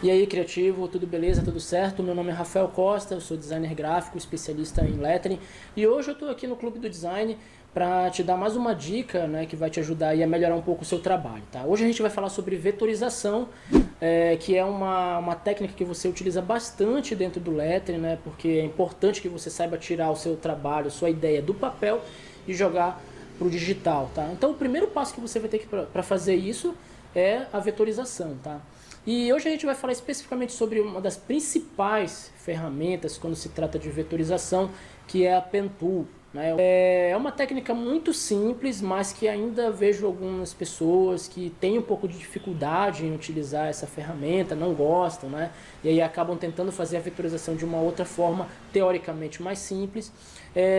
E aí, criativo, tudo beleza, tudo certo? Meu nome é Rafael Costa, eu sou designer gráfico, especialista em lettering, e hoje eu estou aqui no Clube do Design para te dar mais uma dica, né, que vai te ajudar aí a melhorar um pouco o seu trabalho, tá? Hoje a gente vai falar sobre vetorização, que é uma técnica que você utiliza bastante dentro do lettering, né, porque é importante que você saiba tirar o seu trabalho, sua ideia do papel e jogar para o digital, tá? Então o primeiro passo que você vai ter para fazer isso é a vetorização, tá? E hoje a gente vai falar especificamente sobre uma das principais ferramentas quando se trata de vetorização, que é a Pen Tool, né? É uma técnica muito simples, mas que ainda vejo algumas pessoas que têm um pouco de dificuldade em utilizar essa ferramenta, não gostam, né? E aí acabam tentando fazer a vetorização de uma outra forma, teoricamente mais simples.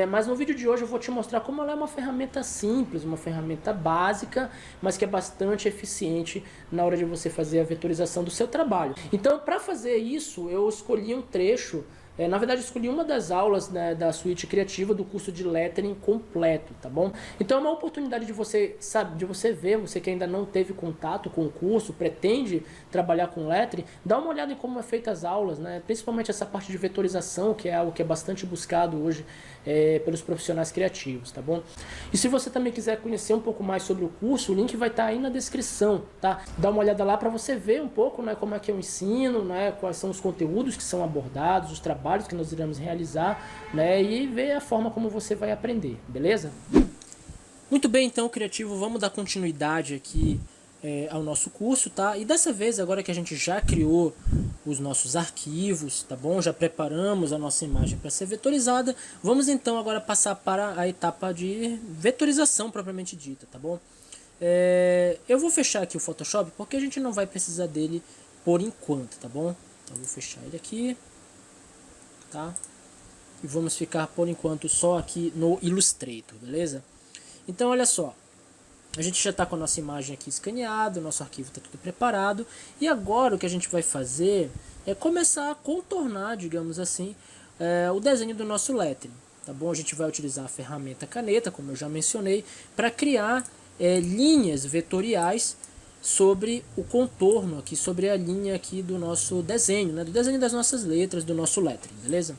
Mas no vídeo de hoje eu vou te mostrar como ela é uma ferramenta simples, uma ferramenta básica, mas que é bastante eficiente na hora de você fazer a vetorização do seu trabalho. Então, para fazer isso, eu escolhi um trecho. Na verdade, eu escolhi uma das aulas, né, da suíte criativa do curso de lettering completo, tá bom? Então é uma oportunidade de você, sabe, de você ver, você que ainda não teve contato com o curso, pretende trabalhar com lettering, dá uma olhada em como é feita as aulas, né? Principalmente essa parte de vetorização, que é algo que é bastante buscado hoje pelos profissionais criativos, tá bom? E se você também quiser conhecer um pouco mais sobre o curso, o link vai estar aí na descrição, tá? Dá uma olhada lá para você ver um pouco, né, como é que eu ensino, né, quais são os conteúdos que são abordados, os trabalhos que nós iremos realizar, né, e ver a forma como você vai aprender, beleza? Muito bem, então, criativo, vamos dar continuidade aqui ao nosso curso, tá? E dessa vez, agora que a gente já criou os nossos arquivos, tá bom? Já preparamos a nossa imagem para ser vetorizada, vamos então agora passar para a etapa de vetorização propriamente dita, tá bom? Eu vou fechar aqui o Photoshop porque a gente não vai precisar dele por enquanto, tá bom? Então vou fechar ele aqui, tá? E vamos ficar por enquanto só aqui no Illustrator, beleza? Então olha só, a gente já está com a nossa imagem aqui escaneada, o nosso arquivo está tudo preparado, e agora o que a gente vai fazer é começar a contornar, digamos assim, o desenho do nosso lettering, tá bom? A gente vai utilizar a ferramenta caneta, como eu já mencionei, para criar linhas vetoriais sobre o contorno aqui, sobre a linha aqui do nosso desenho, né? Do desenho das nossas letras, do nosso lettering, beleza?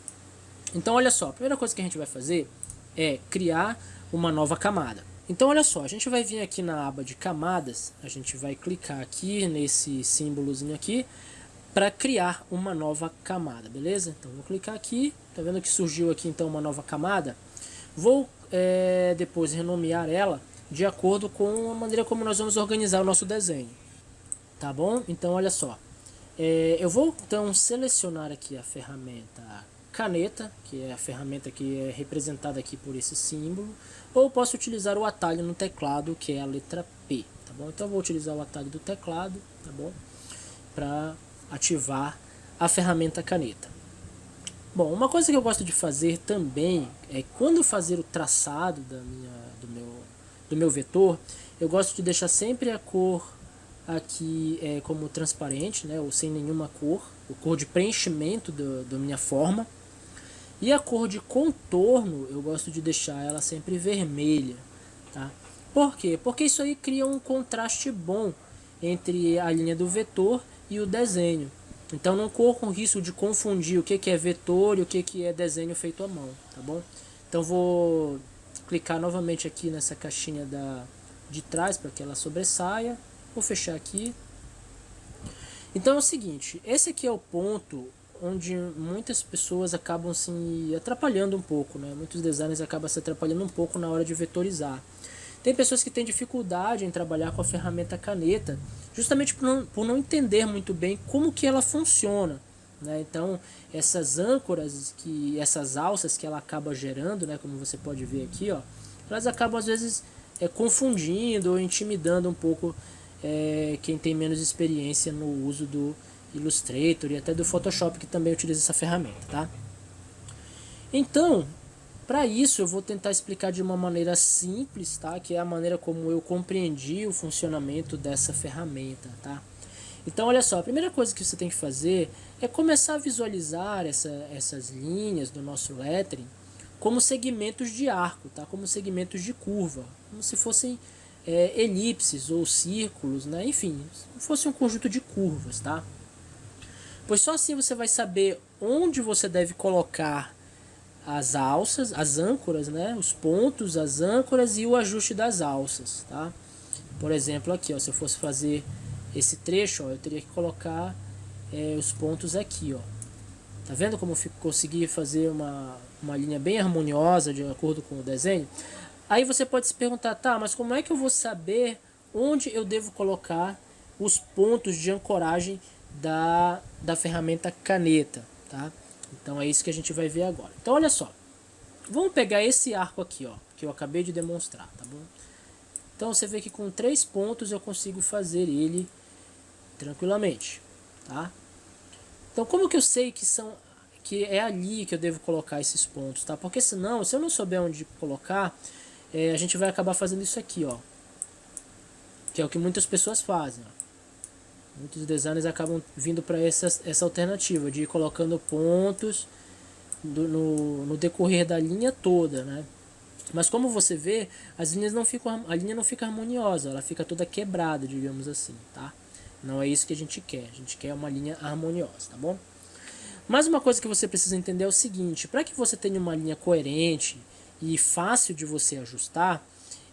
Então olha só, a primeira coisa que a gente vai fazer é criar uma nova camada. Então olha só, a gente vai vir aqui na aba de camadas, a gente vai clicar aqui nesse símbolozinho aqui para criar uma nova camada, beleza? Então vou clicar aqui, tá vendo que surgiu aqui então uma nova camada? Vou depois renomear ela de acordo com a maneira como nós vamos organizar o nosso desenho, tá bom? Então olha só, eu vou então selecionar aqui a ferramenta caneta, que é a ferramenta que é representada aqui por esse símbolo, ou posso utilizar o atalho no teclado, que é a letra P, tá bom? Então eu vou utilizar o atalho do teclado, tá bom? Para ativar a ferramenta caneta. Bom, uma coisa que eu gosto de fazer também é quando fazer o traçado do meu vetor, eu gosto de deixar sempre a cor aqui como transparente, né, ou sem nenhuma cor, a cor de preenchimento da minha forma. E a cor de contorno eu gosto de deixar ela sempre vermelha, tá? Por quê? Porque isso aí cria um contraste bom entre a linha do vetor e o desenho. Então não corra com risco de confundir o que é vetor e o que é desenho feito à mão, tá bom? Então vou clicar novamente aqui nessa caixinha de trás para que ela sobressaia. Vou fechar aqui. Então é o seguinte, esse aqui é o ponto onde muitas pessoas acabam se atrapalhando um pouco, né? Muitos designers acabam se atrapalhando um pouco na hora de vetorizar. Tem pessoas que têm dificuldade em trabalhar com a ferramenta caneta, justamente por não entender muito bem como que ela funciona, né? Então essas âncoras, essas alças que ela acaba gerando, né? Como você pode ver aqui, ó, elas acabam às vezes confundindo ou intimidando um pouco quem tem menos experiência no uso do Illustrator e até do Photoshop, que também utiliza essa ferramenta, tá? Então, para isso eu vou tentar explicar de uma maneira simples, tá? Que é a maneira como eu compreendi o funcionamento dessa ferramenta, tá? Então, olha só, a primeira coisa que você tem que fazer é começar a visualizar essas linhas do nosso lettering como segmentos de arco, tá? Como segmentos de curva, como se fossem elipses ou círculos, né? Enfim, se fosse um conjunto de curvas, tá? Pois só assim você vai saber onde você deve colocar as alças, as âncoras, né? Os pontos, as âncoras e o ajuste das alças, tá? Por exemplo, aqui, ó, se eu fosse fazer esse trecho, ó, eu teria que colocar os pontos aqui, ó. Tá vendo como eu consegui fazer uma linha bem harmoniosa de acordo com o desenho? Aí você pode se perguntar, tá, mas como é que eu vou saber onde eu devo colocar os pontos de ancoragem da ferramenta caneta, tá? Então é isso que a gente vai ver agora. Então olha só, vamos pegar esse arco aqui, ó, que eu acabei de demonstrar, tá bom? Então você vê que com 3 pontos eu consigo fazer ele tranquilamente, tá? Então como que eu sei que é ali que eu devo colocar esses pontos, tá? Porque senão, se eu não souber onde colocar, a gente vai acabar fazendo isso aqui, ó, que é o que muitas pessoas fazem, ó. Muitos designers acabam vindo para essa alternativa de ir colocando pontos no decorrer da linha toda, né? Mas como você vê, as linhas não ficam, a linha não fica harmoniosa, ela fica toda quebrada, digamos assim, tá? Não é isso que a gente quer uma linha harmoniosa, tá bom? Mas uma coisa que você precisa entender é o seguinte, para que você tenha uma linha coerente e fácil de você ajustar,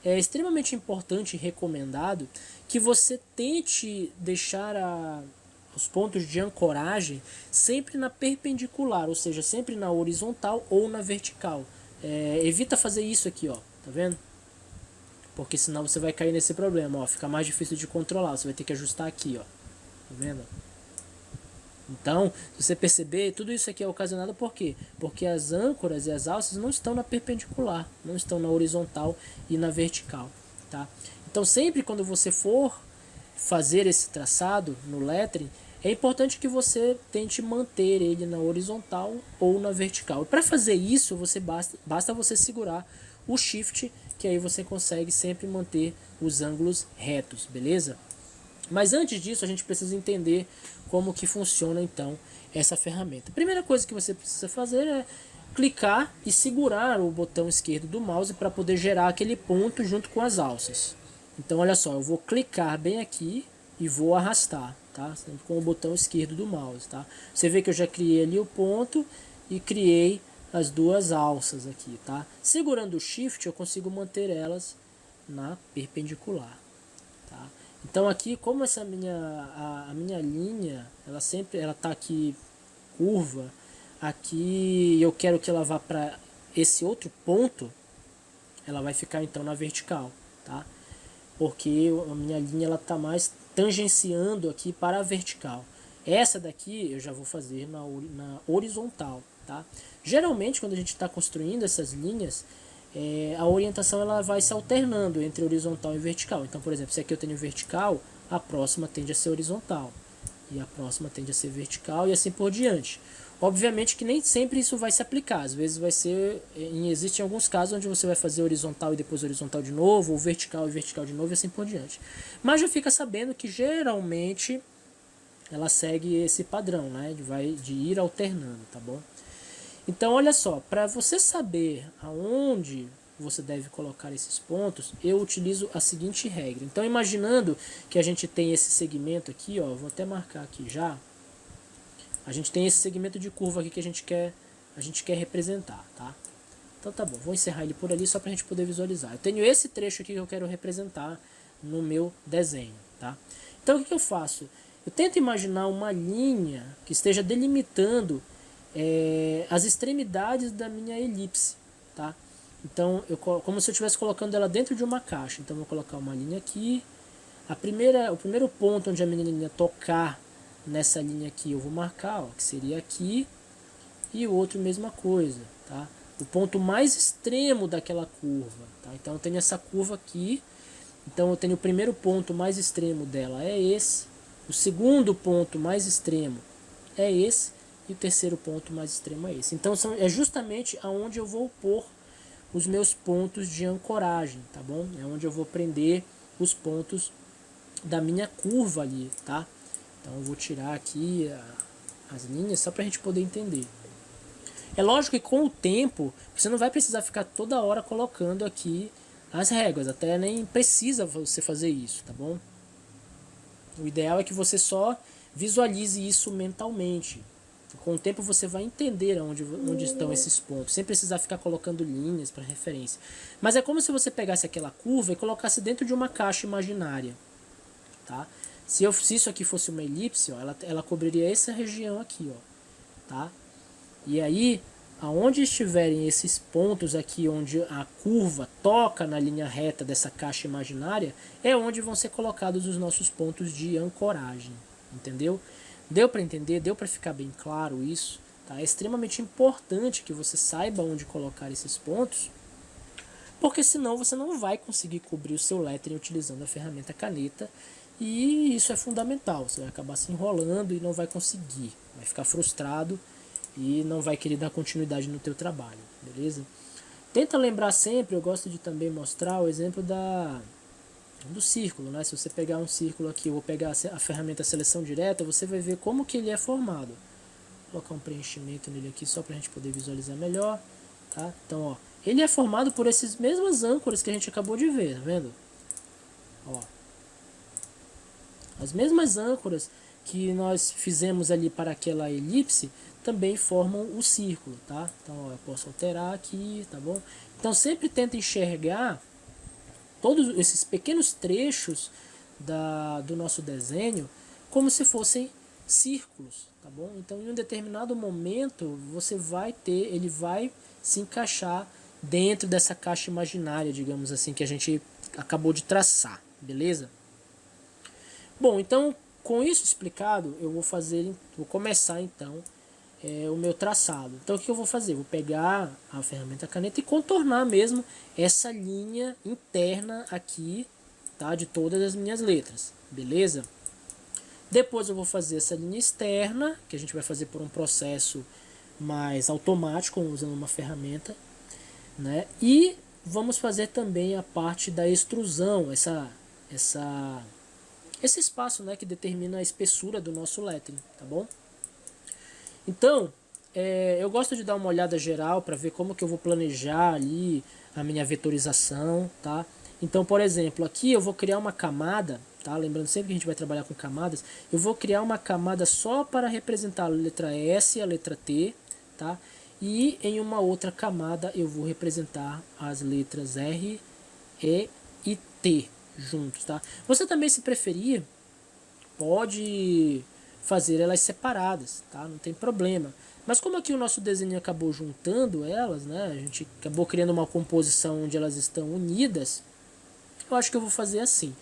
é extremamente importante e recomendado que você tente deixar os pontos de ancoragem sempre na perpendicular, ou seja, sempre na horizontal ou na vertical. Evita fazer isso aqui, ó, tá vendo? Porque senão você vai cair nesse problema, ó, fica mais difícil de controlar, você vai ter que ajustar aqui, ó, tá vendo? Então, se você perceber, tudo isso aqui é ocasionado por quê? Porque as âncoras e as alças não estão na perpendicular, não estão na horizontal e na vertical, tá? Então, sempre quando você for fazer esse traçado no lettering, é importante que você tente manter ele na horizontal ou na vertical. Para fazer isso, basta você segurar o Shift, que aí você consegue sempre manter os ângulos retos, beleza? Mas antes disso, a gente precisa entender como que funciona então essa ferramenta. A primeira coisa que você precisa fazer é clicar e segurar o botão esquerdo do mouse para poder gerar aquele ponto junto com as alças. Então olha só, eu vou clicar bem aqui e vou arrastar, tá? Sempre com o botão esquerdo do mouse, tá? Você vê que eu já criei ali o ponto e criei as duas alças aqui, tá? Segurando o Shift eu consigo manter elas na perpendicular, tá? Então aqui, como essa a minha linha, ela tá aqui curva, aqui eu quero que ela vá para esse outro ponto, ela vai ficar então na vertical, tá? Porque a minha linha ela tá mais tangenciando aqui para a vertical. Essa daqui eu já vou fazer na horizontal, tá? Geralmente quando a gente está construindo essas linhas, a orientação ela vai se alternando entre horizontal e vertical. Então, por exemplo, se aqui eu tenho vertical, a próxima tende a ser horizontal. E a próxima tende a ser vertical e assim por diante. Obviamente que nem sempre isso vai se aplicar. Às vezes vai ser... Existem alguns casos onde você vai fazer horizontal e depois horizontal de novo, ou vertical e vertical de novo e assim por diante. Mas já fica sabendo que geralmente ela segue esse padrão, né? De ir alternando, tá bom? Então, olha só, para você saber aonde você deve colocar esses pontos, eu utilizo a seguinte regra. Então, imaginando que a gente tem esse segmento aqui, ó, vou até marcar aqui já. A gente tem esse segmento de curva aqui que a gente quer representar, tá? Então tá bom, vou encerrar ele por ali só para a gente poder visualizar. Eu tenho esse trecho aqui que eu quero representar no meu desenho, tá? Então o que eu faço? Eu tento imaginar uma linha que esteja delimitando as extremidades da minha elipse, tá? Então, como se eu estivesse colocando ela dentro de uma caixa. Então, eu vou colocar uma linha aqui. O primeiro ponto onde a minha linha tocar nessa linha aqui, eu vou marcar, ó, que seria aqui. E o outro, mesma coisa, tá? O ponto mais extremo daquela curva, tá? Então, eu tenho essa curva aqui. Então, eu tenho o primeiro ponto mais extremo dela é esse. O segundo ponto mais extremo é esse. E o terceiro ponto mais extremo é esse. Então é justamente aonde eu vou pôr os meus pontos de ancoragem, tá bom? É onde eu vou prender os pontos da minha curva ali, tá? Então eu vou tirar aqui as linhas só pra gente poder entender. É lógico que com o tempo você não vai precisar ficar toda hora colocando aqui as réguas, até nem precisa você fazer isso, tá bom? O ideal é que você só Visualize isso mentalmente. Com o tempo você vai entender onde estão esses pontos, sem precisar ficar colocando linhas para referência. Mas é como se você pegasse aquela curva e colocasse dentro de uma caixa imaginária. Tá? Se isso aqui fosse uma elipse, ó, ela cobriria essa região aqui. Ó, tá? E aí, aonde estiverem esses pontos aqui, onde a curva toca na linha reta dessa caixa imaginária, é onde vão ser colocados os nossos pontos de ancoragem. Entendeu? Deu para entender? Deu para ficar bem claro isso? Tá? É extremamente importante que você saiba onde colocar esses pontos, porque senão você não vai conseguir cobrir o seu lettering utilizando a ferramenta caneta, e isso é fundamental. Você vai acabar se enrolando e não vai conseguir, vai ficar frustrado e não vai querer dar continuidade no teu trabalho, beleza? Tenta lembrar sempre, eu gosto de também mostrar o exemplo do círculo, né? Se você pegar um círculo aqui, eu vou pegar a ferramenta seleção direta, você vai ver como que ele é formado. Vou colocar um preenchimento nele aqui só para a gente poder visualizar melhor, tá? Então, ó, ele é formado por essas mesmas âncoras que a gente acabou de ver, tá vendo? Ó, as mesmas âncoras que nós fizemos ali para aquela elipse também formam o círculo, tá? Então, ó, eu posso alterar aqui, tá bom? Então, sempre tenta enxergar todos esses pequenos trechos do nosso desenho como se fossem círculos, tá bom? Então, em um determinado momento, ele vai se encaixar dentro dessa caixa imaginária, digamos assim, que a gente acabou de traçar, beleza? Bom, então, com isso explicado, eu vou começar então o meu traçado. Então, o que eu vou fazer? Vou pegar a ferramenta caneta e contornar mesmo essa linha interna aqui, tá, de todas as minhas letras, beleza? Depois eu vou fazer essa linha externa, que a gente vai fazer por um processo mais automático, usando uma ferramenta, né? E vamos fazer também a parte da extrusão, esse espaço, né, que determina a espessura do nosso lettering, tá bom? Então, eu gosto de dar uma olhada geral para ver como que eu vou planejar ali a minha vetorização, tá? Então, por exemplo, aqui eu vou criar uma camada, tá? Lembrando sempre que a gente vai trabalhar com camadas, eu vou criar uma camada só para representar a letra S e a letra T, tá? E em uma outra camada eu vou representar as letras R, E e T juntos, tá? Você também, se preferir, pode fazer elas separadas, tá? Não tem problema. Mas como aqui o nosso desenho acabou juntando elas, né? A gente acabou criando uma composição onde elas estão unidas. Eu acho que eu vou fazer assim.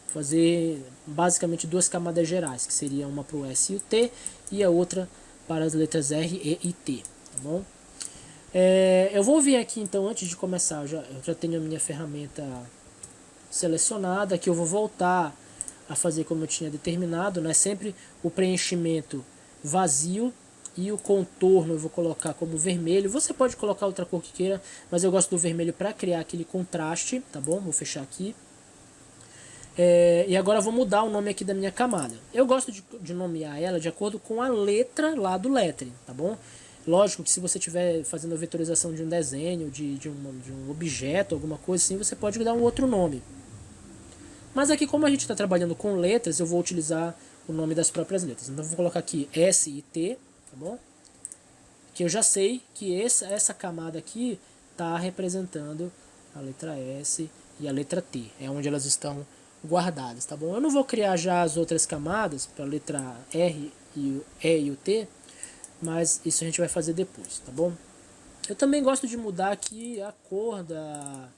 Fazer basicamente duas camadas gerais, que seria uma para o S e o T e a outra para as letras R, E e T, tá bom? Eu vou vir aqui então, antes de começar, eu já tenho a minha ferramenta selecionada, que eu vou voltar a fazer como eu tinha determinado, né? Sempre o preenchimento vazio e o contorno eu vou colocar como vermelho. Você pode colocar outra cor que queira, mas eu gosto do vermelho para criar aquele contraste, tá bom? Vou fechar aqui. E agora eu vou mudar o nome aqui da minha camada. Eu gosto de nomear ela de acordo com a letra lá do lettering, tá bom? Lógico que se você estiver fazendo a vetorização de um desenho, de um objeto, alguma coisa assim, você pode dar um outro nome. Mas aqui, como a gente está trabalhando com letras, eu vou utilizar o nome das próprias letras. Então eu vou colocar aqui S e T, tá bom? Que eu já sei que essa camada aqui está representando a letra S e a letra T. É onde elas estão guardadas, tá bom? Eu não vou criar já as outras camadas para a letra R, e E e o T, mas isso a gente vai fazer depois, tá bom? Eu também gosto de mudar aqui a cor da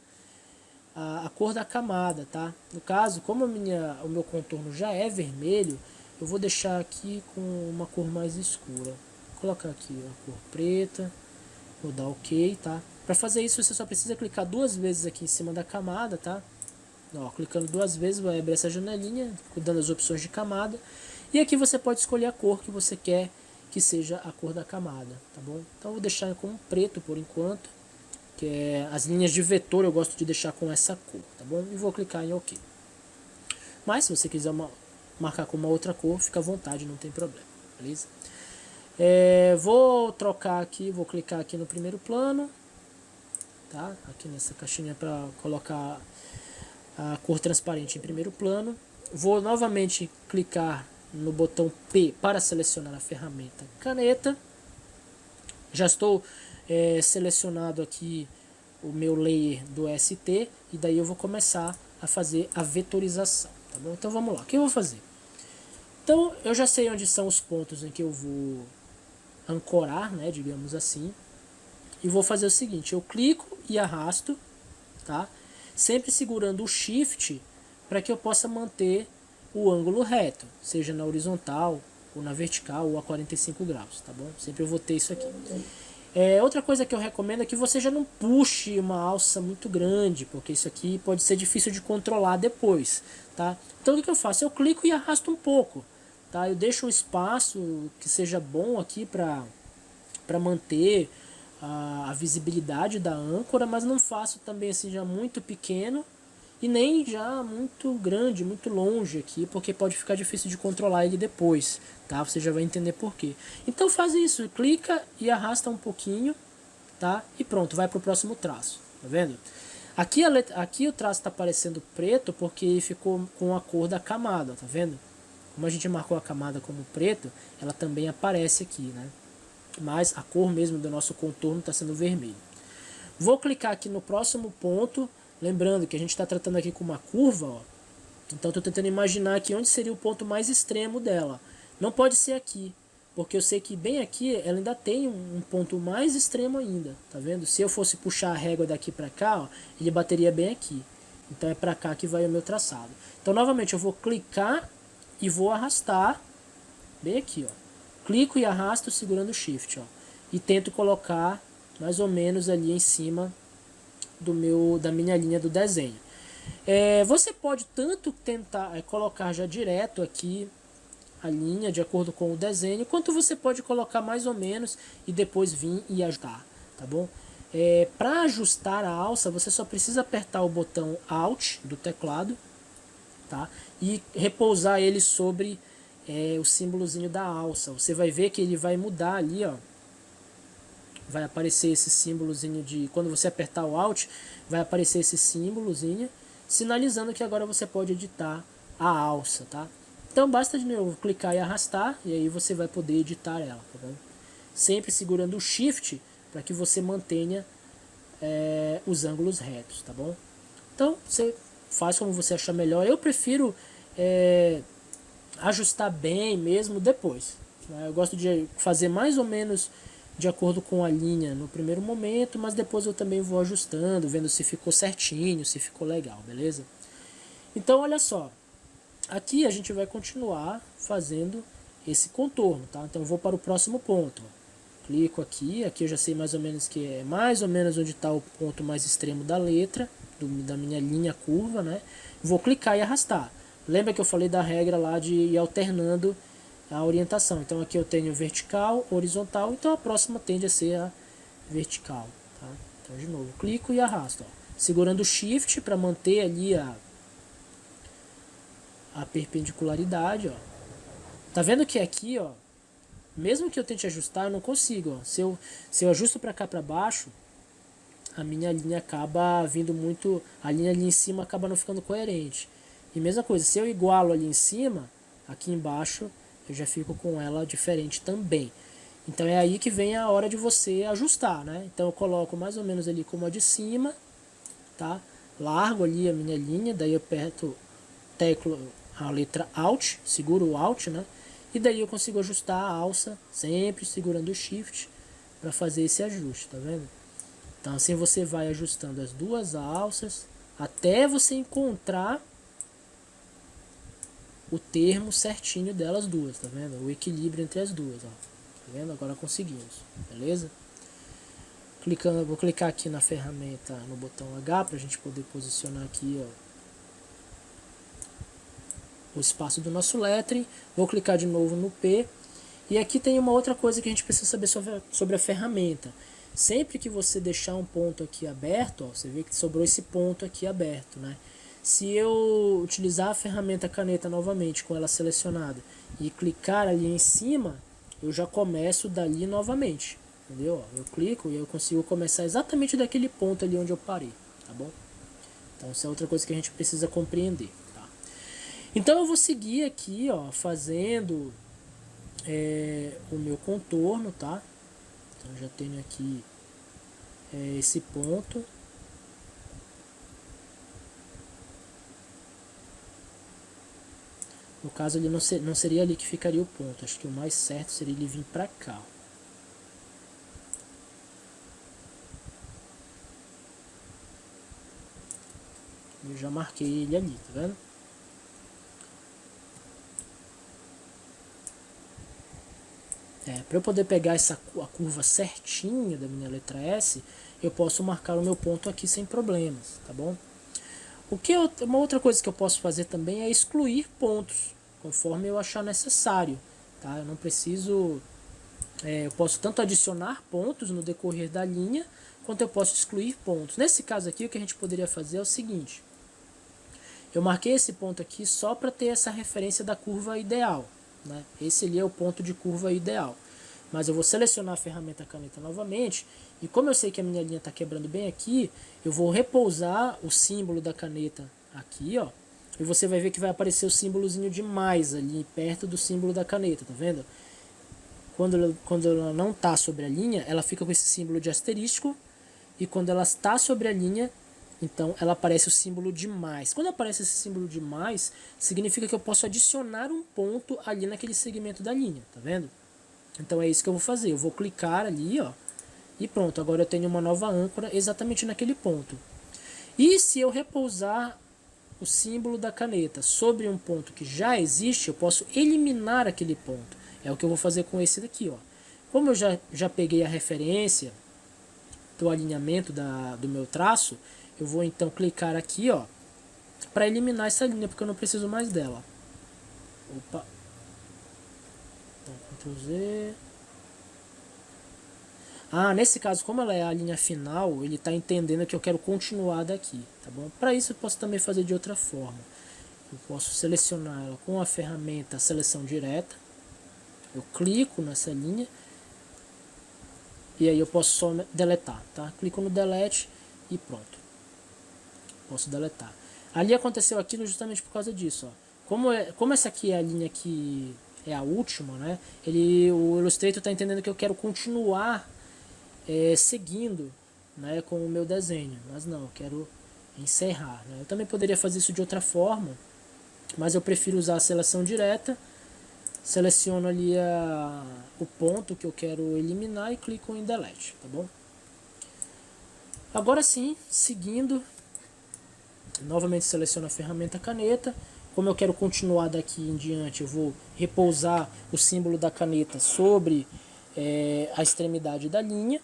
camada, tá? No caso, como o meu contorno já é vermelho, eu vou deixar aqui com uma cor mais escura. Vou colocar aqui a cor preta, vou dar OK, tá? Para fazer isso você só precisa clicar duas vezes aqui em cima da camada, tá? Ó, clicando duas vezes vai abrir essa janelinha, dando as opções de camada. E aqui você pode escolher a cor que você quer que seja a cor da camada, tá bom? Então eu vou deixar como preto por enquanto, que é as linhas de vetor eu gosto de deixar com essa cor, tá bom? E vou clicar em OK. Mas se você quiser marcar com uma outra cor, fica à vontade, não tem problema, beleza? Vou trocar aqui, vou clicar aqui no primeiro plano, tá? Aqui nessa caixinha para colocar a cor transparente em primeiro plano. Vou novamente clicar no botão P para selecionar a ferramenta caneta. Já estou selecionado aqui o meu layer do ST e daí eu vou começar a fazer a vetorização, tá bom? Então vamos lá, o que eu vou fazer? Então eu já sei onde são os pontos em que eu vou ancorar, né, digamos assim, e vou fazer o seguinte, eu clico e arrasto, tá? Sempre segurando o Shift para que eu possa manter o ângulo reto, seja na horizontal ou na vertical ou a 45 graus, tá bom? Sempre eu vou ter isso aqui. Outra coisa que eu recomendo é que você já não puxe uma alça muito grande, porque isso aqui pode ser difícil de controlar depois, tá? Então o que eu faço? Eu clico e arrasto um pouco, tá? Eu deixo um espaço que seja bom aqui para manter a visibilidade da âncora, mas não faço também assim já muito pequeno e nem já muito grande, muito longe aqui, porque pode ficar difícil de controlar ele depois, tá? Você já vai entender por quê. Então faz isso, clica e arrasta um pouquinho, tá? E pronto, vai para o próximo traço, tá vendo? Aqui o traço está aparecendo preto porque ele ficou com a cor da camada, tá vendo? Como a gente marcou a camada como preto, ela também aparece aqui, né? Mas a cor mesmo do nosso contorno está sendo vermelho. Vou clicar aqui no próximo ponto, lembrando que a gente está tratando aqui com uma curva, ó. Então estou tentando imaginar aqui onde seria o ponto mais extremo dela. Não pode ser aqui, porque eu sei que bem aqui ela ainda tem um ponto mais extremo ainda, tá vendo? Se eu fosse puxar a régua daqui para cá, ó, ele bateria bem aqui. Então é para cá que vai o meu traçado. Então novamente eu vou clicar e vou arrastar bem aqui, ó. Clico e arrasto segurando o Shift, ó, e tento colocar mais ou menos ali em cima da minha linha do desenho. Você pode tanto tentar colocar já direto aqui a linha de acordo com o desenho, quanto você pode colocar mais ou menos e depois vir e ajustar, tá bom? Para ajustar a alça, você só precisa apertar o botão Alt do teclado, tá? E repousar ele sobre o símbolozinho da alça. Você vai ver que ele vai mudar ali, ó. Vai aparecer esse símbolozinho de... Quando você apertar o Alt, vai aparecer esse símbolozinho, sinalizando que agora você pode editar a alça, tá? Então basta de novo clicar e arrastar, e aí você vai poder editar ela, tá bom? Sempre segurando o Shift para que você mantenha os ângulos retos, tá bom? Então você faz como você achar melhor. Eu prefiro ajustar bem mesmo depois, né? Eu gosto de fazer mais ou menos de acordo com a linha no primeiro momento, mas depois eu também vou ajustando, vendo se ficou certinho, se ficou legal, beleza? Então olha só, aqui a gente vai continuar fazendo esse contorno, tá? Então eu vou para o próximo ponto, clico aqui eu já sei mais ou menos que é mais ou menos onde está o ponto mais extremo da letra, da minha linha curva, né? Vou clicar e arrastar. Lembra que eu falei da regra lá de ir alternando a orientação. Então aqui eu tenho vertical, horizontal, então a próxima tende a ser a vertical, tá? Então de novo, clico e arrasto, ó, segurando o Shift para manter ali a perpendicularidade, ó. Tá vendo que aqui, ó, mesmo que eu tente ajustar, eu não consigo, ó. Se eu ajusto para cá para baixo, a minha linha acaba vindo muito, a linha ali em cima acaba não ficando coerente. E mesma coisa, se eu igualo ali em cima, aqui embaixo eu já fico com ela diferente também. Então é aí que vem a hora de você ajustar, né? Então eu coloco mais ou menos ali como a de cima, tá? Largo ali a minha linha, daí eu aperto a letra Alt, seguro o Alt, né? E daí eu consigo ajustar a alça, sempre segurando o Shift para fazer esse ajuste, tá vendo? Então assim você vai ajustando as duas alças até você encontrar o termo certinho delas duas, tá vendo? O equilíbrio entre as duas, ó. Tá vendo? Agora conseguimos, beleza? Vou clicar aqui na ferramenta, no botão H, pra gente poder posicionar aqui, ó, o espaço do nosso lettering. Vou clicar de novo no P. E aqui tem uma outra coisa que a gente precisa saber sobre a ferramenta. Sempre que você deixar um ponto aqui aberto, ó, você vê que sobrou esse ponto aqui aberto, né? Se eu utilizar a ferramenta caneta novamente com ela selecionada e clicar ali em cima, eu já começo dali novamente, entendeu? Eu clico e eu consigo começar exatamente daquele ponto ali onde eu parei, tá bom? Então isso é outra coisa que a gente precisa compreender, tá? Então eu vou seguir aqui, ó, fazendo o meu contorno, tá? Então já tenho aqui esse ponto. No caso ele não seria ali que ficaria o ponto, acho que o mais certo seria ele vir pra cá. Eu já marquei ele ali, tá vendo? Para eu poder pegar a curva certinha da minha letra S, eu posso marcar o meu ponto aqui sem problemas, tá bom? Uma outra coisa que eu posso fazer também é excluir pontos, conforme eu achar necessário, tá? Eu não preciso... eu posso tanto adicionar pontos no decorrer da linha, quanto eu posso excluir pontos. Nesse caso aqui, o que a gente poderia fazer é o seguinte. Eu marquei esse ponto aqui só para ter essa referência da curva ideal, né? Esse ali é o ponto de curva ideal. Mas eu vou selecionar a ferramenta caneta novamente. E como eu sei que a minha linha está quebrando bem aqui, eu vou repousar o símbolo da caneta aqui, ó. E você vai ver que vai aparecer o símbolozinho de mais ali perto do símbolo da caneta, tá vendo? Quando ela não está sobre a linha, ela fica com esse símbolo de asterisco. E quando ela está sobre a linha, então ela aparece o símbolo de mais. Quando aparece esse símbolo de mais, significa que eu posso adicionar um ponto ali naquele segmento da linha, tá vendo? Então é isso que eu vou fazer. Eu vou clicar ali, ó, e pronto. Agora eu tenho uma nova âncora exatamente naquele ponto. E se eu repousar o símbolo da caneta sobre um ponto que já existe, eu posso eliminar aquele ponto. É o que eu vou fazer com esse daqui, ó. Como eu já peguei a referência do alinhamento do meu traço, eu vou então clicar aqui, ó, para eliminar essa linha, porque eu não preciso mais dela. Opa. Então, Ctrl Z. Nesse caso, como ela é a linha final, ele está entendendo que eu quero continuar daqui, tá bom? Para isso eu posso também fazer de outra forma. Eu posso selecionar ela com a ferramenta seleção direta. Eu clico nessa linha e aí eu posso só deletar, tá? Clico no delete e pronto. Posso deletar. Ali aconteceu aquilo justamente por causa disso, ó. Como essa aqui é a linha que é a última, né? O Illustrator está entendendo que eu quero continuar seguindo, né, com o meu desenho, mas não, eu quero encerrar, né? Eu também poderia fazer isso de outra forma, mas eu prefiro usar a seleção direta. Seleciono ali o ponto que eu quero eliminar e clico em delete, tá bom? Agora sim, seguindo, novamente seleciono a ferramenta caneta. Como eu quero continuar daqui em diante, eu vou repousar o símbolo da caneta sobre a extremidade da linha.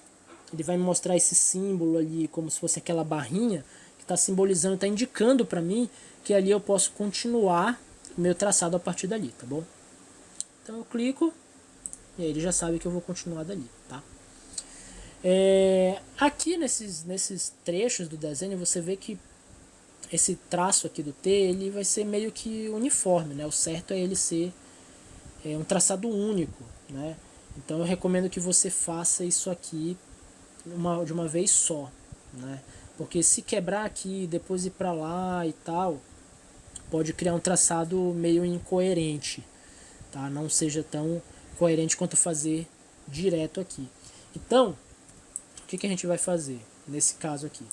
Ele vai me mostrar esse símbolo ali como se fosse aquela barrinha que está simbolizando, está indicando para mim que ali eu posso continuar o meu traçado a partir dali, tá bom? Então eu clico e aí ele já sabe que eu vou continuar dali, tá? Aqui nesses trechos do desenho você vê que esse traço aqui do T ele vai ser meio que uniforme, né? O certo é ele ser um traçado único, né? Então eu recomendo que você faça isso aqui de uma vez só, né? Porque se quebrar aqui e depois ir para lá e tal, pode criar um traçado meio incoerente, tá? Não seja tão coerente quanto fazer direto aqui. Então, o que a gente vai fazer nesse caso aqui?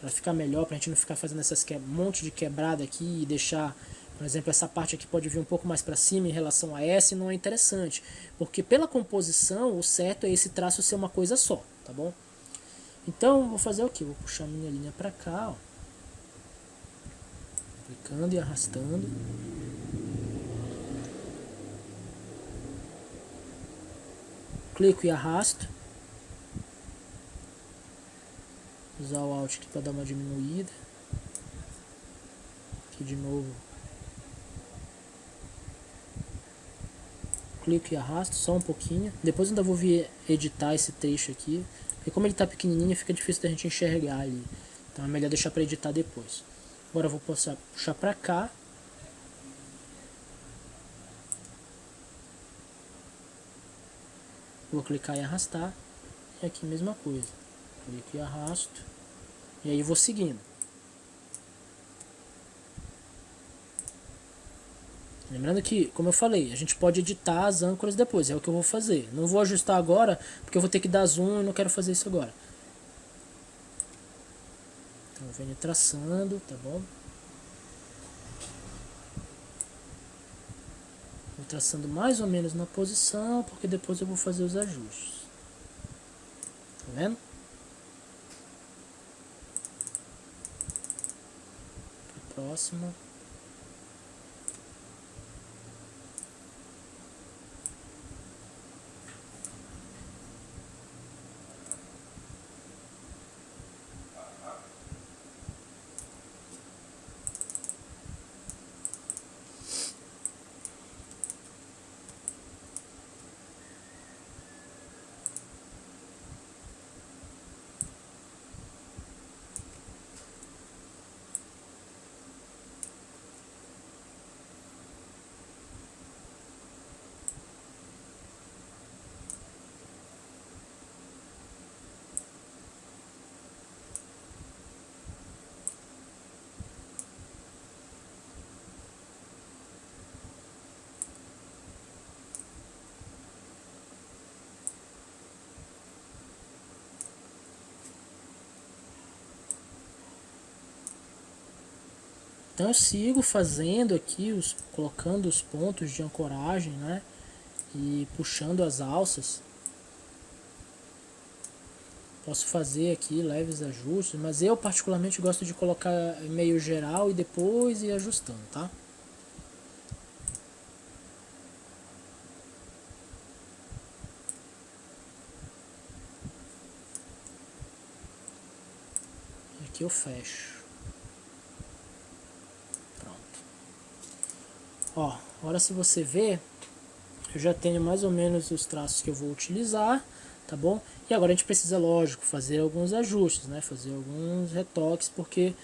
Para ficar melhor, para a gente não ficar fazendo monte de quebrada aqui e deixar, por exemplo, essa parte aqui pode vir um pouco mais para cima em relação a essa, e não é interessante, porque pela composição o certo é esse traço ser uma coisa só, tá bom? Então vou fazer o que? Vou puxar minha linha para cá, ó, clicando e arrastando. Clico e arrasto. Usar o Alt aqui para dar uma diminuída. Aqui de novo. Clico e arrasto só um pouquinho. Depois ainda vou vir editar esse trecho aqui. Porque como ele está pequenininho fica difícil da gente enxergar ali. Então é melhor deixar para editar depois. Agora eu vou puxar para cá. Vou clicar e arrastar. E aqui mesma coisa. Clico e arrasto. E aí vou seguindo. Lembrando que, como eu falei, a gente pode editar as âncoras depois, é o que eu vou fazer. Não vou ajustar agora, porque eu vou ter que dar zoom e não quero fazer isso agora. Então eu venho traçando, tá bom? Vou traçando mais ou menos na posição, porque depois eu vou fazer os ajustes. Tá vendo? Próxima. Então eu sigo fazendo aqui, colocando os pontos de ancoragem, né? E puxando as alças. Posso fazer aqui leves ajustes, mas eu particularmente gosto de colocar meio geral e depois ir ajustando, tá? Aqui eu fecho. Pronto. Ó, agora se você ver, eu já tenho mais ou menos os traços que eu vou utilizar, tá bom? E agora a gente precisa, lógico, fazer alguns ajustes, né? Fazer alguns retoques, porque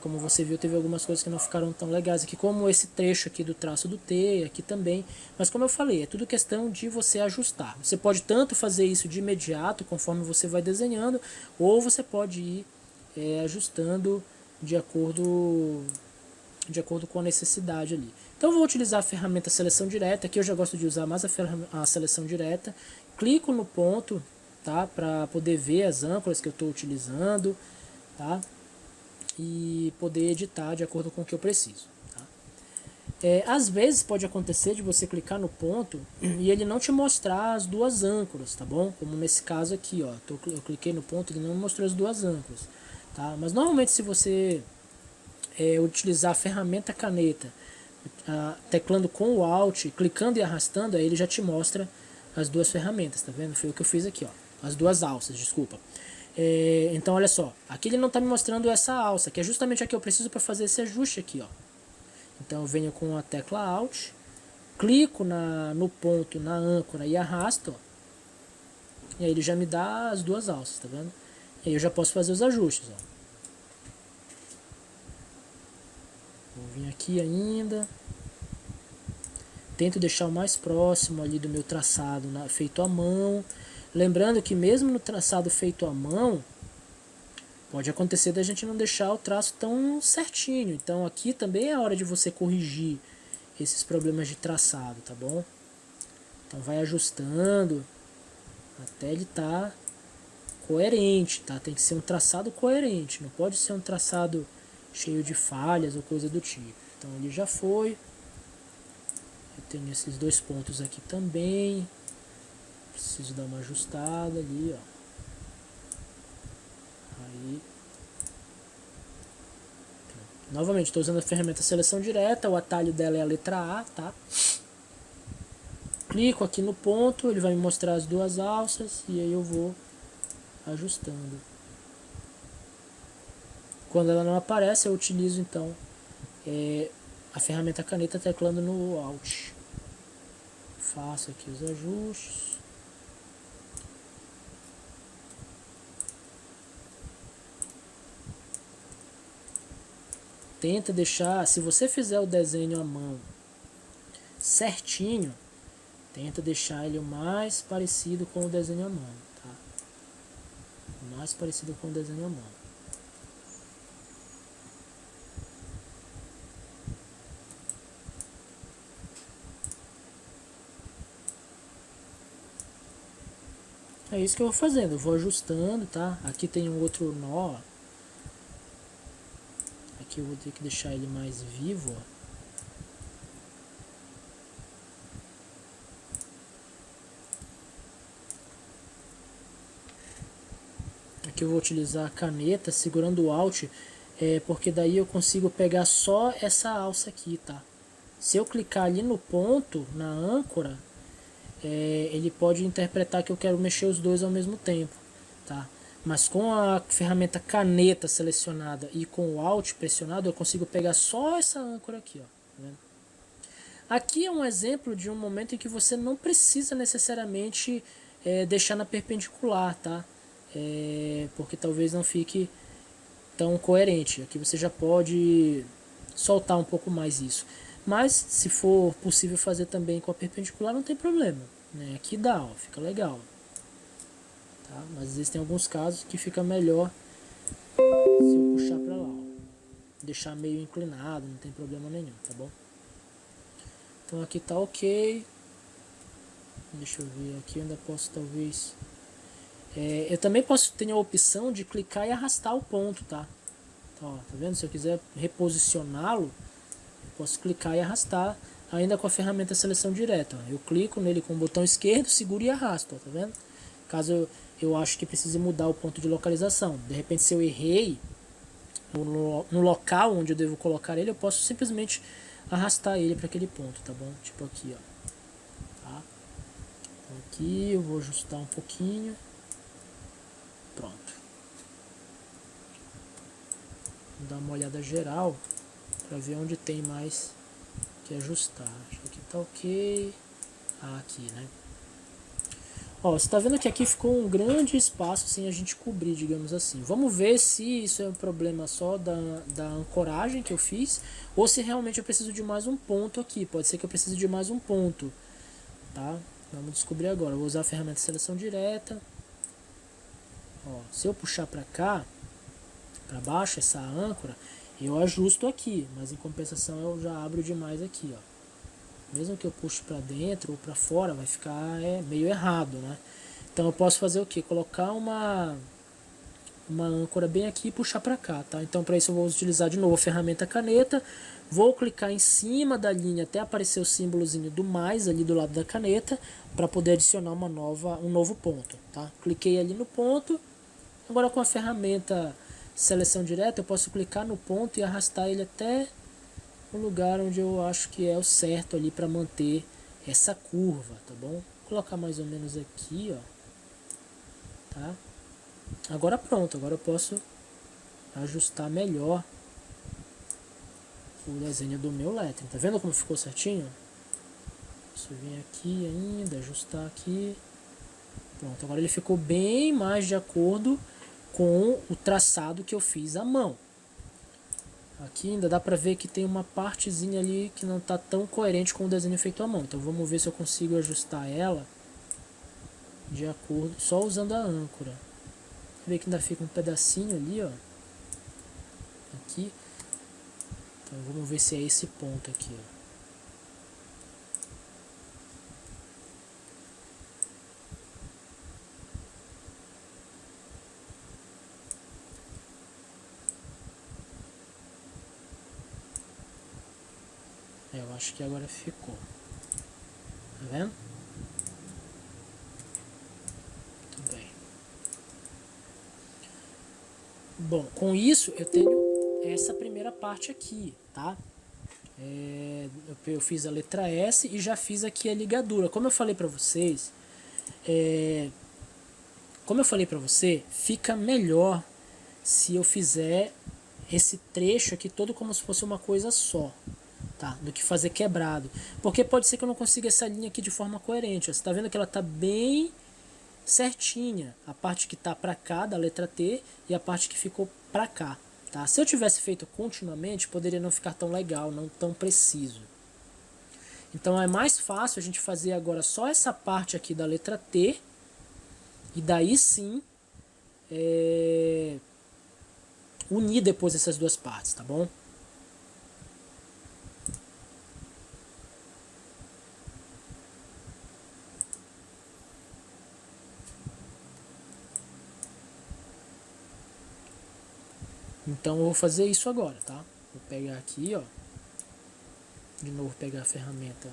como você viu, teve algumas coisas que não ficaram tão legais aqui, como esse trecho aqui do traço do T, aqui também. Mas como eu falei, é tudo questão de você ajustar. Você pode tanto fazer isso de imediato, conforme você vai desenhando, ou você pode ir ajustando de acordo com a necessidade ali. Então eu vou utilizar a ferramenta seleção direta, aqui eu já gosto de usar mais a seleção direta. Clico no ponto, tá, para poder ver as âncoras que eu estou utilizando, tá, e poder editar de acordo com o que eu preciso. Tá? Às vezes pode acontecer de você clicar no ponto e ele não te mostrar as duas âncoras, tá bom? Como nesse caso aqui, ó, eu cliquei no ponto e ele não mostrou as duas âncoras, tá? Mas normalmente se você utilizar a ferramenta caneta, teclando com o Alt, clicando e arrastando, aí ele já te mostra as duas ferramentas, tá vendo? Foi o que eu fiz aqui, ó, as duas alças, desculpa. Então olha só, aqui ele não está me mostrando essa alça, que é justamente a que eu preciso para fazer esse ajuste aqui, ó. Então eu venho com a tecla Alt, clico no ponto, na âncora e arrasto, ó, e aí ele já me dá as duas alças, tá vendo? E aí eu já posso fazer os ajustes, ó. Vou vir aqui ainda, tento deixar o mais próximo ali do meu traçado feito à mão. Lembrando que mesmo no traçado feito à mão, pode acontecer da gente não deixar o traço tão certinho. Então aqui também é a hora de você corrigir esses problemas de traçado, tá bom? Então vai ajustando até ele estar coerente, tá? Tem que ser um traçado coerente, não pode ser um traçado cheio de falhas ou coisa do tipo. Então ele já foi. Eu tenho esses dois pontos aqui também. Preciso dar uma ajustada ali, ó. Aí, novamente, estou usando a ferramenta seleção direta, o atalho dela é a letra A, tá? Clico aqui no ponto, ele vai me mostrar as duas alças e aí eu vou ajustando. Quando ela não aparece, eu utilizo então a ferramenta caneta teclando no Alt. Faço aqui os ajustes. Tenta deixar, se você fizer o desenho à mão certinho, tenta deixar ele o mais parecido com o desenho à mão, tá? O mais parecido com o desenho à mão. É isso que eu vou fazendo, eu vou ajustando, tá? Aqui tem um outro nó, ó. Aqui eu vou ter que deixar ele mais vivo, ó. Aqui eu vou utilizar a caneta segurando o Alt, porque daí eu consigo pegar só essa alça aqui, tá? Se eu clicar ali no ponto, na âncora, ele pode interpretar que eu quero mexer os dois ao mesmo tempo, tá? Mas com a ferramenta caneta selecionada e com o Alt pressionado, eu consigo pegar só essa âncora aqui, ó. Tá vendo? Aqui é um exemplo de um momento em que você não precisa necessariamente deixar na perpendicular, tá? Porque talvez não fique tão coerente. Aqui você já pode soltar um pouco mais isso. Mas se for possível fazer também com a perpendicular, não tem problema, né? Aqui dá, ó, fica legal. Tá? Mas existem alguns casos que fica melhor se eu puxar para lá, ó. Deixar meio inclinado, não tem problema nenhum, tá bom? Então aqui tá ok. Deixa eu ver, aqui eu ainda posso talvez... eu também posso ter a opção de clicar e arrastar o ponto, tá? Então, ó, tá vendo? Se eu quiser reposicioná-lo, posso clicar e arrastar, ainda com a ferramenta seleção direta. Ó. Eu clico nele com o botão esquerdo, seguro e arrasto, ó, tá vendo? Caso eu acho que precise mudar o ponto de localização. De repente, se eu errei no local onde eu devo colocar ele, eu posso simplesmente arrastar ele para aquele ponto, tá bom? Tipo aqui, ó. Tá? Então aqui eu vou ajustar um pouquinho. Pronto. Vou dar uma olhada geral para ver onde tem mais que ajustar. Acho que aqui tá ok. Aqui, né? Ó, você tá vendo que aqui ficou um grande espaço sem a gente cobrir, digamos assim. Vamos ver se isso é um problema só da ancoragem que eu fiz, ou se realmente eu preciso de mais um ponto aqui. Pode ser que eu precise de mais um ponto, tá? Vamos descobrir agora. Eu vou usar a ferramenta de seleção direta. Ó, se eu puxar para cá, para baixo, essa âncora, eu ajusto aqui, mas em compensação eu já abro demais aqui, ó. Mesmo que eu puxe para dentro ou para fora, vai ficar meio errado, né? Então eu posso fazer o que? Colocar uma âncora bem aqui e puxar para cá, tá? Então para isso eu vou utilizar de novo a ferramenta caneta, vou clicar em cima da linha até aparecer o símbolozinho do mais ali do lado da caneta, para poder adicionar um novo ponto, tá? Cliquei ali no ponto, agora com a ferramenta seleção direta eu posso clicar no ponto e arrastar ele até o lugar onde eu acho que é o certo ali para manter essa curva, tá bom? Vou colocar mais ou menos aqui, ó, tá? Agora pronto, agora eu posso ajustar melhor o desenho do meu lettering. Tá vendo como ficou certinho? Posso vir aqui ainda, ajustar aqui. Pronto, agora ele ficou bem mais de acordo com o traçado que eu fiz à mão. Aqui ainda dá pra ver que tem uma partezinha ali que não tá tão coerente com o desenho feito à mão. Então vamos ver se eu consigo ajustar ela de acordo, só usando a âncora. Vê que ainda fica um pedacinho ali, ó. Aqui. Então vamos ver se é esse ponto aqui, ó. Eu acho que agora ficou. Tá vendo? Muito bem. Bom, com isso eu tenho essa primeira parte aqui, tá? Eu fiz a letra S e já fiz aqui a ligadura. Como eu falei pra vocês, fica melhor se eu fizer esse trecho aqui todo como se fosse uma coisa só, tá? Do que fazer quebrado. Porque pode ser que eu não consiga essa linha aqui de forma coerente. Ó. Você tá vendo que ela tá bem certinha. A parte que tá pra cá da letra T e a parte que ficou pra cá. Tá? Se eu tivesse feito continuamente, poderia não ficar tão legal, não tão preciso. Então é mais fácil a gente fazer agora só essa parte aqui da letra T. E daí sim unir depois essas duas partes, tá bom? Então eu vou fazer isso agora, tá? Vou pegar aqui, ó. De novo pegar a ferramenta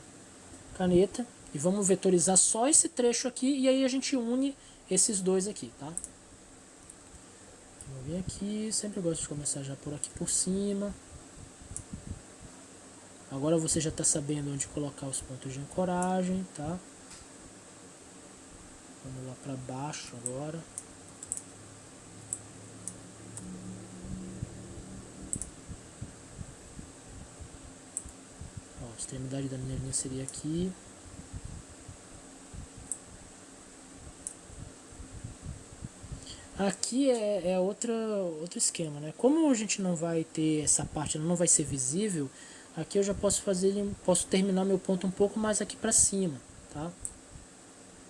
caneta. E vamos vetorizar só esse trecho aqui. E aí a gente une esses dois aqui, tá? Vou vir aqui. Sempre gosto de começar já por aqui por cima. Agora você já está sabendo onde colocar os pontos de ancoragem, tá? Vamos lá para baixo agora. Ó, a extremidade da minha linha seria aqui. Aqui é outro esquema, né? Como a gente não vai ter essa parte, não vai ser visível, aqui eu já posso posso terminar meu ponto um pouco mais aqui para cima, tá?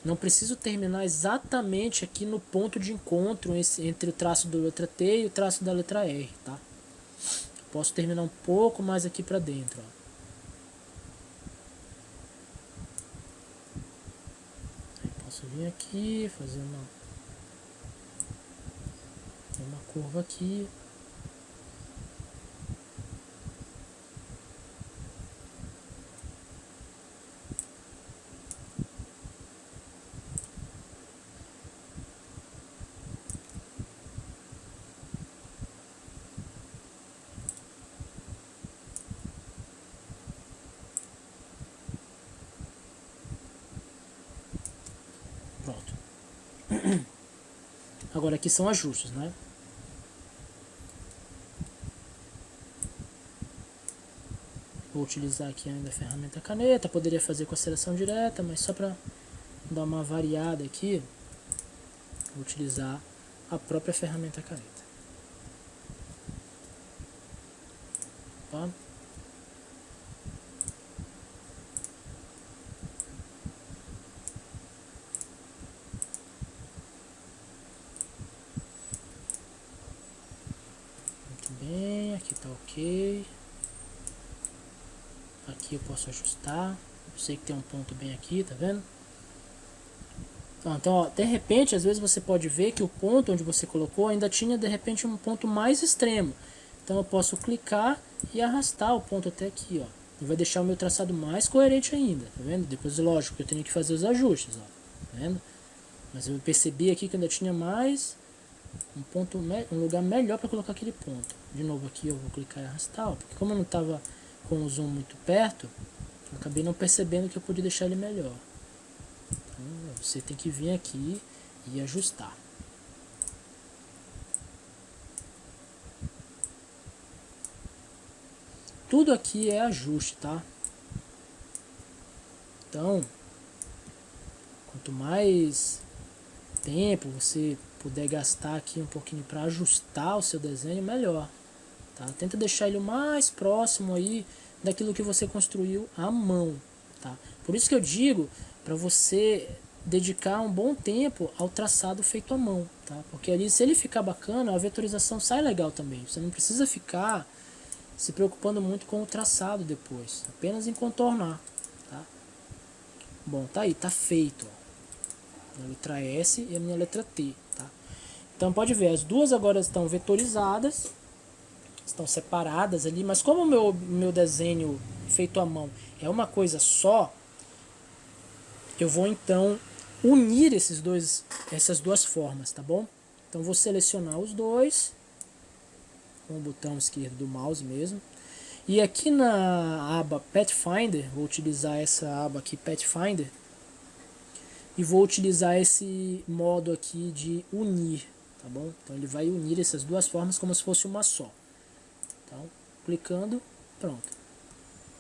Não preciso terminar exatamente aqui no ponto de encontro entre o traço da letra T e o traço da letra R, tá? Posso terminar um pouco mais aqui para dentro, ó. Aí posso vir aqui, fazer uma curva aqui. Pronto. Agora aqui são ajustes, né? Vou utilizar aqui ainda a ferramenta caneta. Poderia fazer com a seleção direta, mas só para dar uma variada aqui, vou utilizar a própria ferramenta caneta. Tá? Muito bem, aqui tá ok. Aqui eu posso ajustar. Eu sei que tem um ponto bem aqui, tá vendo? Então, ó, de repente, às vezes você pode ver que o ponto onde você colocou ainda tinha de repente um ponto mais extremo. Então eu posso clicar e arrastar o ponto até aqui, ó. E vai deixar o meu traçado mais coerente ainda, tá vendo? Depois, lógico, eu tenho que fazer os ajustes, ó, tá vendo? Mas eu percebi aqui que ainda tinha mais um lugar melhor para colocar aquele ponto. De novo aqui eu vou clicar e arrastar, ó, porque como eu não estava com o zoom muito perto, eu acabei não percebendo que eu podia deixar ele melhor. Então, você tem que vir aqui e ajustar. Tudo aqui é ajuste, tá? Então, quanto mais tempo você puder gastar aqui um pouquinho para ajustar o seu desenho, melhor. Tá? Tenta deixar ele o mais próximo aí daquilo que você construiu à mão. Tá? Por isso que eu digo para você dedicar um bom tempo ao traçado feito à mão. Tá? Porque ali, se ele ficar bacana, a vetorização sai legal também. Você não precisa ficar se preocupando muito com o traçado depois, apenas em contornar, tá? Bom, tá aí, tá feito, ó. A letra S e a minha letra T, tá? Então pode ver, as duas agora estão vetorizadas, estão separadas ali, mas como o meu desenho feito à mão é uma coisa só, eu vou então unir essas duas formas, tá bom? Então vou selecionar os dois com o botão esquerdo do mouse mesmo. E aqui na aba Pathfinder, vou utilizar essa aba aqui Pathfinder e vou utilizar esse modo aqui de unir, tá bom? Então ele vai unir essas duas formas como se fosse uma só. Então, clicando, pronto.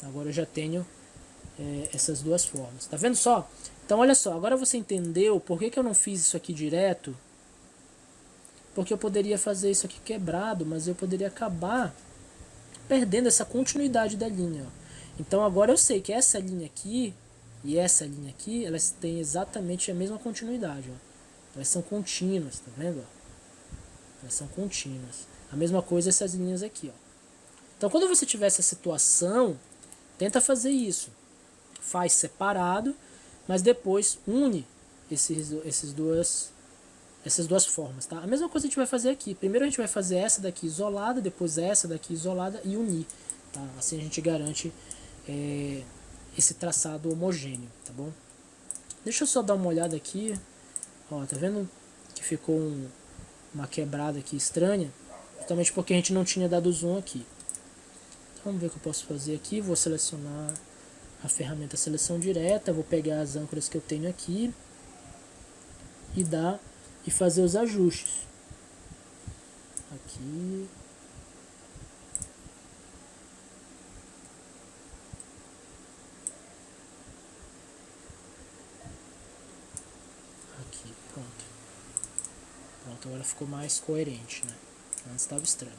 Agora eu já tenho essas duas formas. Tá vendo só? Então olha só, agora você entendeu por que eu não fiz isso aqui direto? Porque eu poderia fazer isso aqui quebrado, mas eu poderia acabar perdendo essa continuidade da linha. Ó. Então agora eu sei que essa linha aqui e essa linha aqui, elas têm exatamente a mesma continuidade. Ó. Elas são contínuas, tá vendo? Ó? Elas são contínuas. A mesma coisa essas linhas aqui. Ó. Então quando você tiver essa situação, tenta fazer isso. Faz separado, mas depois une esses duas essas duas formas, tá? A mesma coisa a gente vai fazer aqui. Primeiro a gente vai fazer essa daqui isolada, depois essa daqui isolada e unir, tá? Assim a gente garante esse traçado homogêneo, tá bom? Deixa eu só dar uma olhada aqui. Ó, tá vendo que ficou uma quebrada aqui estranha? Justamente porque a gente não tinha dado zoom aqui. Então, vamos ver o que eu posso fazer aqui. Vou selecionar a ferramenta seleção direta. Vou pegar as âncoras que eu tenho aqui e fazer os ajustes. Aqui. Aqui, pronto. Pronto, agora ficou mais coerente, né? Antes estava estranho.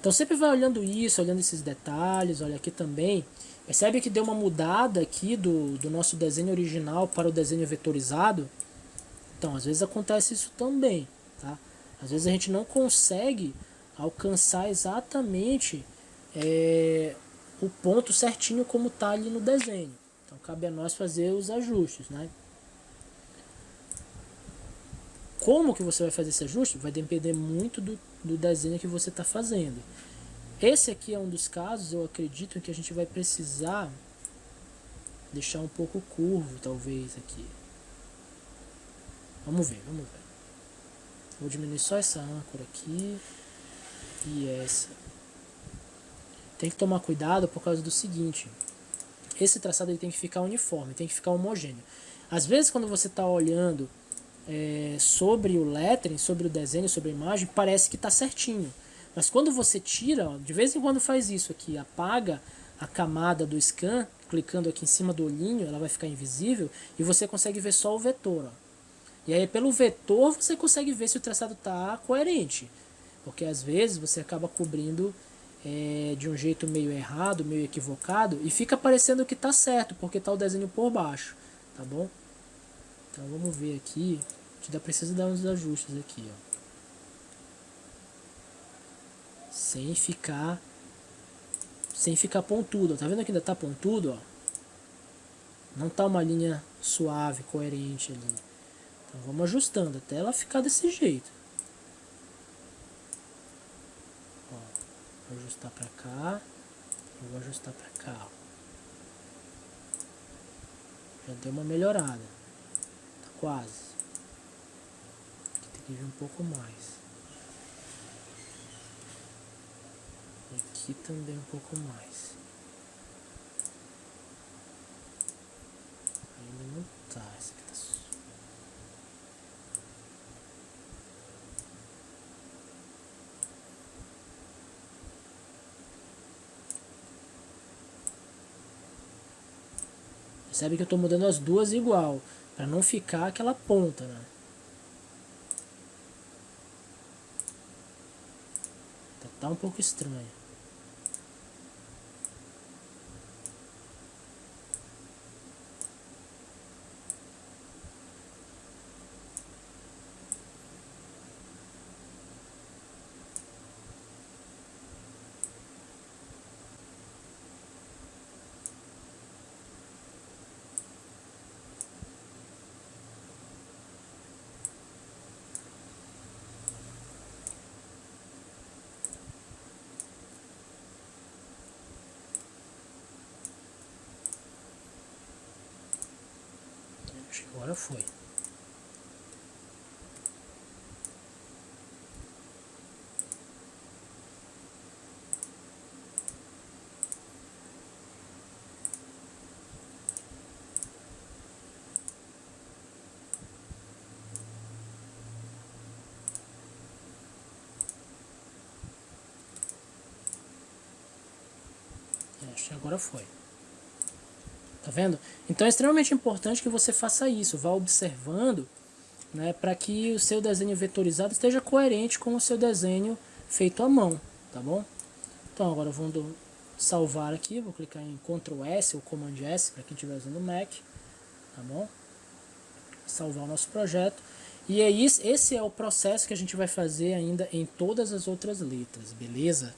Então sempre vai olhando isso, olhando esses detalhes. Olha aqui também. Percebe que deu uma mudada aqui do nosso desenho original para o desenho vetorizado? Então, às vezes acontece isso também, tá? Às vezes a gente não consegue alcançar exatamente o ponto certinho como está ali no desenho. Então, cabe a nós fazer os ajustes, né? Como que você vai fazer esse ajuste? Vai depender muito do desenho que você está fazendo. Esse aqui é um dos casos, eu acredito, em que a gente vai precisar deixar um pouco curvo, talvez, aqui. Vamos ver, vamos ver. Vou diminuir só essa âncora aqui e essa. Tem que tomar cuidado por causa do seguinte. Esse traçado ele tem que ficar uniforme, tem que ficar homogêneo. Às vezes quando você está olhando sobre o lettering, sobre o desenho, sobre a imagem, parece que está certinho. Mas quando você tira, ó, de vez em quando faz isso aqui, apaga a camada do scan, clicando aqui em cima do olhinho, ela vai ficar invisível e você consegue ver só o vetor, ó. E aí pelo vetor você consegue ver se o traçado está coerente. Porque às vezes você acaba cobrindo de um jeito meio errado, meio equivocado, e fica parecendo que está certo, porque está o desenho por baixo, tá bom? Então vamos ver aqui, a gente ainda precisa dar uns ajustes aqui, ó. Sem ficar pontudo, ó. Tá vendo que ainda está pontudo, ó? Não está uma linha suave, coerente ali. Então vamos ajustando até ela ficar desse jeito. Ó, vou ajustar pra cá. E vou ajustar pra cá. Ó. Já deu uma melhorada. Tá quase. Aqui tem que vir um pouco mais. E aqui também um pouco mais. Ainda não tá. Esse aqui tá. Percebe que eu estou mudando as duas igual, para não ficar aquela ponta, né? Tá um pouco estranho. Acho que agora foi. Acho que agora foi. Tá vendo? Então é extremamente importante que você faça isso, vá observando, né, para que o seu desenho vetorizado esteja coerente com o seu desenho feito à mão, tá bom? Então agora eu vou salvar aqui, vou clicar em Ctrl S ou Command S para quem estiver usando o Mac, tá bom? Salvar o nosso projeto. E é isso, esse é o processo que a gente vai fazer ainda em todas as outras letras, beleza?